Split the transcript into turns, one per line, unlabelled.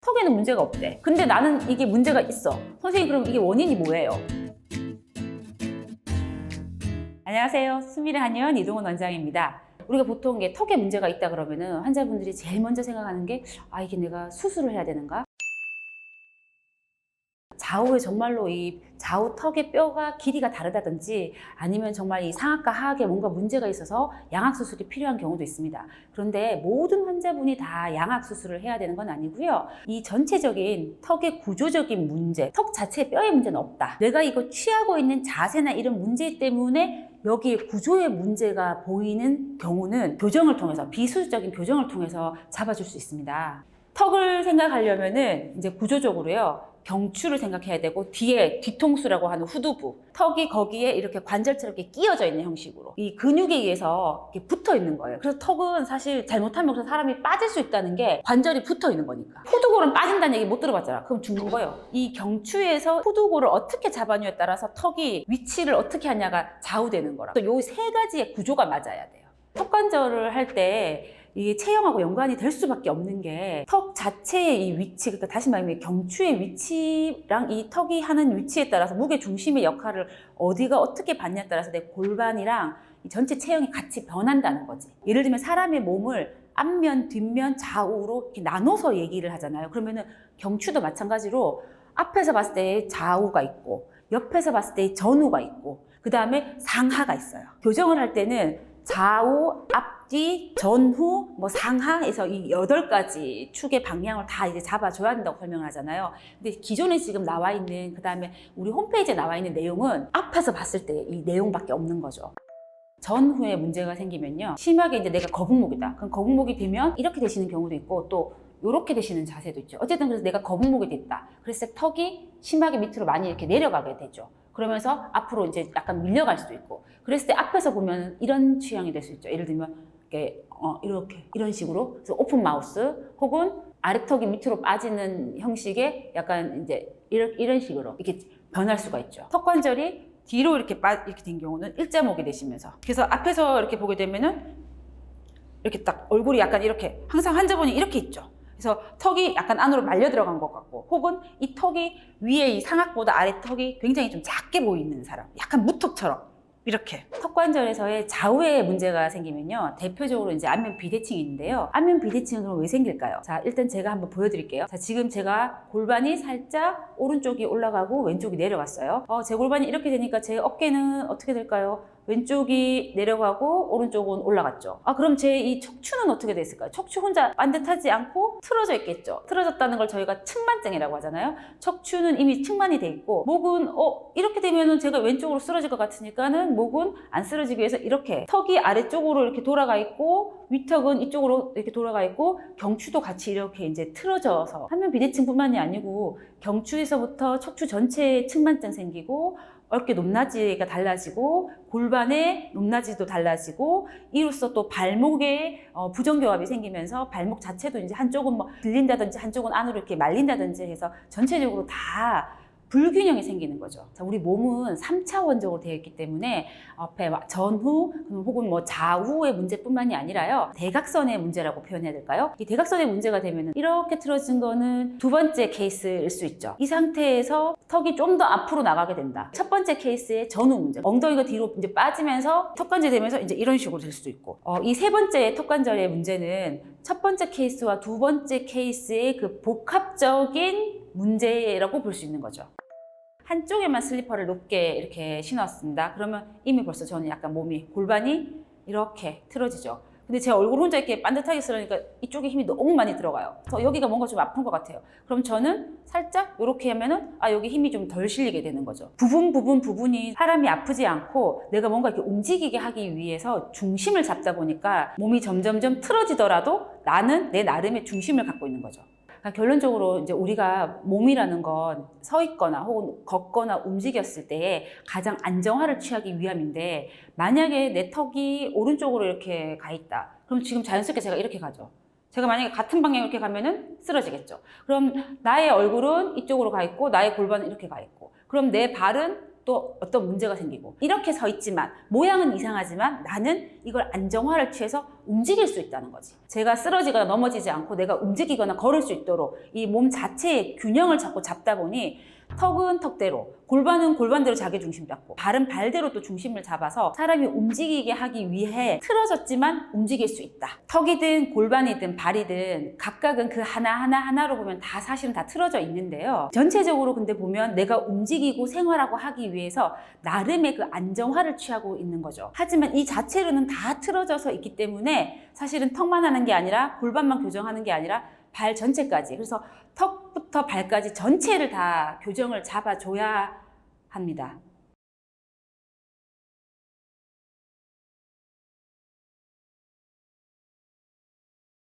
턱에는 문제가 없대. 근데 나는 이게 문제가 있어. 선생님, 그럼 이게 원인이 뭐예요? 안녕하세요. 수미를 한의원 이동원 원장입니다. 우리가 보통 이게 턱에 문제가 있다 그러면은 환자분들이 제일 먼저 생각하는 게 이게 내가 수술을 해야 되는가? 좌우에 정말로 이 좌우 턱의 뼈가 길이가 다르다든지 아니면 정말 이 상악과 하악에 뭔가 문제가 있어서 양악 수술이 필요한 경우도 있습니다. 그런데 모든 환자분이 다 양악 수술을 해야 되는 건 아니고요. 이 전체적인 턱의 구조적인 문제, 턱 자체의 뼈의 문제는 없다. 내가 이거 취하고 있는 자세나 이런 문제 때문에 여기에 구조의 문제가 보이는 경우는 교정을 통해서, 비수술적인 교정을 통해서 잡아줄 수 있습니다. 턱을 생각하려면은 이제 구조적으로요. 경추를 생각해야 되고 뒤에 뒤통수라고 하는 후두부, 턱이 거기에 이렇게 관절처럼 이렇게 끼어져 있는 형식으로 이 근육에 의해서 이렇게 붙어 있는 거예요. 그래서 턱은 사실 잘못하면 사람이 빠질 수 있다는 게 관절이 붙어 있는 거니까. 후두골은 빠진다는 얘기 못 들어봤잖아. 그럼 죽는 거예요. 이 경추에서 후두골을 어떻게 잡아냐에 따라서 턱이 위치를 어떻게 하냐가 좌우되는 거라. 또 요 세 가지의 구조가 맞아야 돼요. 턱 관절을 할 때 이게 체형하고 연관이 될 수밖에 없는 게 턱 자체의 이 위치, 그러니까 다시 말하면 경추의 위치랑 이 턱이 하는 위치에 따라서 무게 중심의 역할을 어디가 어떻게 받냐에 따라서 내 골반이랑 이 전체 체형이 같이 변한다는 거지. 예를 들면 사람의 몸을 앞면, 뒷면, 좌우로 이렇게 나눠서 얘기를 하잖아요. 그러면은 경추도 마찬가지로 앞에서 봤을 때 좌우가 있고 옆에서 봤을 때 전우가 있고 그 다음에 상하가 있어요. 교정을 할 때는 좌우, 앞뒤, 전후, 상하에서 이 8가지 축의 방향을 다 이제 잡아줘야 된다고 설명을 하잖아요. 근데 기존에 지금 나와 있는, 그 다음에 우리 홈페이지에 나와 있는 내용은 앞에서 봤을 때 이 내용밖에 없는 거죠. 전후에 문제가 생기면요. 심하게 이제 내가 거북목이다. 그럼 거북목이 되면 이렇게 되시는 경우도 있고 또 이렇게 되시는 자세도 있죠. 어쨌든 그래서 내가 거북목이 됐다. 그랬을 때 턱이 심하게 밑으로 많이 이렇게 내려가게 되죠. 그러면서 앞으로 이제 약간 밀려갈 수도 있고. 그랬을 때 앞에서 보면 이런 취향이 될 수 있죠. 예를 들면 이렇게 이런 식으로 그래서 오픈 마우스 혹은 아래턱이 밑으로 빠지는 형식의 약간 이제 이런 식으로 이렇게 변할 수가 있죠. 턱 관절이 뒤로 이렇게 된 경우는 일자목이 되시면서 그래서 앞에서 이렇게 보게 되면은 이렇게 딱 얼굴이 약간 이렇게 항상 환자분이 이렇게 있죠. 그래서 턱이 약간 안으로 말려 들어간 것 같고 혹은 이 턱이 위에 이 상악보다 아래 턱이 굉장히 좀 작게 보이는 사람, 약간 무턱처럼 이렇게. 턱관절에서의 좌우에 문제가 생기면요. 대표적으로 이제 안면 비대칭이 있는데요. 안면 비대칭은 그럼 왜 생길까요? 자, 일단 제가 한번 보여드릴게요. 자, 지금 제가 골반이 살짝 오른쪽이 올라가고 왼쪽이 내려갔어요. 제 골반이 이렇게 되니까 제 어깨는 어떻게 될까요? 왼쪽이 내려가고 오른쪽은 올라갔죠. 그럼 제 이 척추는 어떻게 됐을까요? 척추 혼자 반듯하지 않고 틀어져 있겠죠. 틀어졌다는 걸 저희가 측만증이라고 하잖아요. 척추는 이미 측만이 돼 있고 목은 이렇게 되면은 제가 왼쪽으로 쓰러질 것 같으니까는 목은 안 쓰러지기 위해서 이렇게 턱이 아래쪽으로 이렇게 돌아가 있고 위턱은 이쪽으로 이렇게 돌아가 있고 경추도 같이 이렇게 이제 틀어져서 안면 비대칭뿐만이 아니고 경추에서부터 척추 전체에 측만증 생기고 어깨 높낮이가 달라지고 골반의 높낮이도 달라지고 이로써 또 발목에 부정교합이 생기면서 발목 자체도 이제 한쪽은 들린다든지 한쪽은 안으로 이렇게 말린다든지 해서 전체적으로 다 불균형이 생기는 거죠. 자, 우리 몸은 3차원적으로 되어 있기 때문에 앞에 전후 혹은 좌우의 문제뿐만이 아니라요. 대각선의 문제라고 표현해야 될까요? 이 대각선의 문제가 되면 이렇게 틀어진 거는 두 번째 케이스일 수 있죠. 이 상태에서 턱이 좀 더 앞으로 나가게 된다. 첫 번째 케이스의 전후 문제. 엉덩이가 뒤로 이제 빠지면서 턱관절이 되면서 이제 이런 식으로 될 수도 있고. 이 세 번째 턱관절의 문제는 첫 번째 케이스와 두 번째 케이스의 그 복합적인 문제라고 볼 수 있는 거죠. 한쪽에만 슬리퍼를 높게 이렇게 신었습니다. 그러면 이미 벌써 저는 약간 골반이 이렇게 틀어지죠. 근데 제 얼굴 혼자 이렇게 반듯하게 쓰려니까 이쪽에 힘이 너무 많이 들어가요. 그래서 여기가 뭔가 좀 아픈 것 같아요. 그럼 저는 살짝 이렇게 하면은 여기 힘이 좀 덜 실리게 되는 거죠. 부분이 사람이 아프지 않고 내가 뭔가 이렇게 움직이게 하기 위해서 중심을 잡다 보니까 몸이 점점점 틀어지더라도 나는 내 나름의 중심을 갖고 있는 거죠. 그러니까 결론적으로 이제 우리가 몸이라는 건 서 있거나 혹은 걷거나 움직였을 때 가장 안정화를 취하기 위함인데 만약에 내 턱이 오른쪽으로 이렇게 가 있다. 그럼 지금 자연스럽게 제가 이렇게 가죠. 제가 만약에 같은 방향으로 이렇게 가면은 쓰러지겠죠. 그럼 나의 얼굴은 이쪽으로 가 있고 나의 골반은 이렇게 가 있고 그럼 내 발은 또 어떤 문제가 생기고 이렇게 서 있지만 모양은 이상하지만 나는 이걸 안정화를 취해서 움직일 수 있다는 거지. 제가 쓰러지거나 넘어지지 않고 내가 움직이거나 걸을 수 있도록 이 몸 자체의 균형을 자꾸 잡다 보니 턱은 턱대로, 골반은 골반대로 자기 중심 잡고 발은 발대로 또 중심을 잡아서 사람이 움직이게 하기 위해 틀어졌지만 움직일 수 있다. 턱이든 골반이든 발이든 각각은 그 하나하나로 보면 다 사실은 다 틀어져 있는데요. 전체적으로 근데 보면 내가 움직이고 생활하고 하기 위해서 나름의 그 안정화를 취하고 있는 거죠. 하지만 이 자체로는 다 틀어져서 있기 때문에 사실은 턱만 하는 게 아니라 골반만 교정하는 게 아니라 발 전체까지, 그래서 턱부터 발까지 전체를 다 교정을 잡아줘야 합니다.